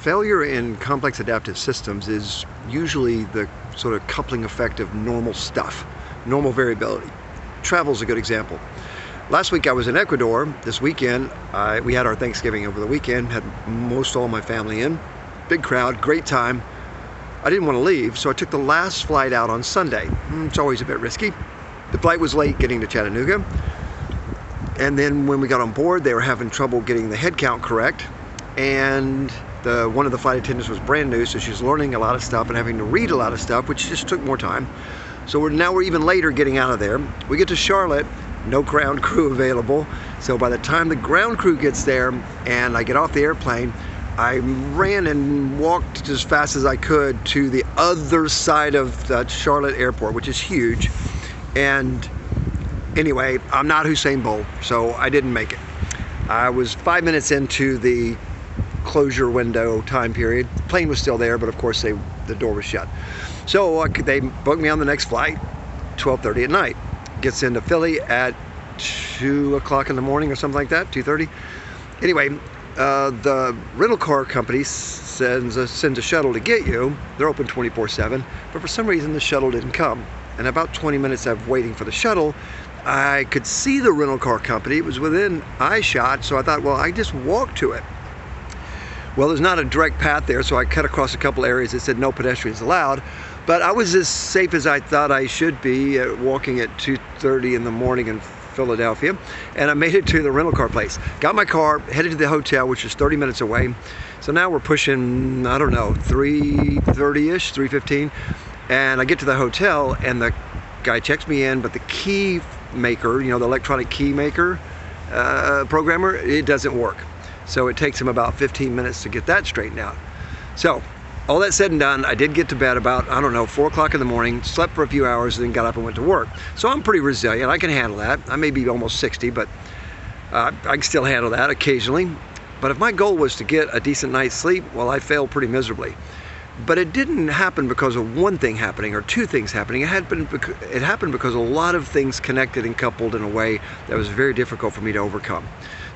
Failure in complex adaptive systems is usually the sort of coupling effect of normal stuff, normal variability. Travel is a good example. Last week I was in Ecuador. This weekend we had our Thanksgiving over the weekend, had most all my family in. Big crowd, great time. I didn't want to leave, so I took the last flight out on Sunday. It's always a bit risky. The flight was late getting to Chattanooga, and then when we got on board they were having trouble getting the head count correct, and one of the flight attendants was brand new, so she was learning a lot of stuff and having to read a lot of stuff, which just took more time. So now we're even later getting out of there. We get to Charlotte, no ground crew available. So by the time the ground crew gets there and I get off the airplane, I ran and walked as fast as I could to the other side of that Charlotte airport, which is huge. And anyway, I'm not Usain Bolt, so I didn't make it. I was 5 minutes into the closure window time period. The plane was still there, but of course the door was shut. So they booked me on the next flight, 12:30 at night. Gets into Philly at 2 o'clock in the morning or something like that, 2:30. Anyway, the rental car company sends a shuttle to get you. They're open 24/7, but for some reason the shuttle didn't come. And about 20 minutes of waiting for the shuttle, I could see the rental car company. It was within eye shot, so I thought, well, I just walked to it. Well, there's not a direct path there, so I cut across a couple areas that said no pedestrians allowed. But I was as safe as I thought I should be walking at 2:30 in the morning in Philadelphia, and I made it to the rental car place. Got my car, headed to the hotel, which is 30 minutes away. So now we're pushing, I don't know, 3:30-ish, 3:15, and I get to the hotel, and the guy checks me in, but the key maker, the electronic key maker programmer, it doesn't work. So it takes him about 15 minutes to get that straightened out. So all that said and done, I did get to bed about, 4 o'clock in the morning, slept for a few hours, and then got up and went to work. So I'm pretty resilient. I can handle that. I may be almost 60, but I can still handle that occasionally. But if my goal was to get a decent night's sleep, well, I failed pretty miserably. But it didn't happen because of one thing happening or two things happening. It happened because a lot of things connected and coupled in a way that was very difficult for me to overcome.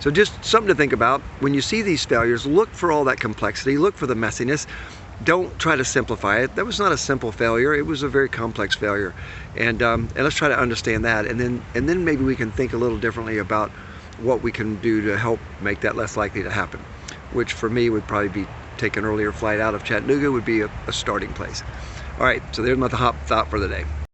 So just something to think about. When you see these failures, look for all that complexity, look for the messiness. Don't try to simplify it. That was not a simple failure. It was a very complex failure. And let's try to understand that. And then maybe we can think a little differently about what we can do to help make that less likely to happen, which for me would probably be take an earlier flight out of Chattanooga would be a starting place. All right, so there's my thought for the day.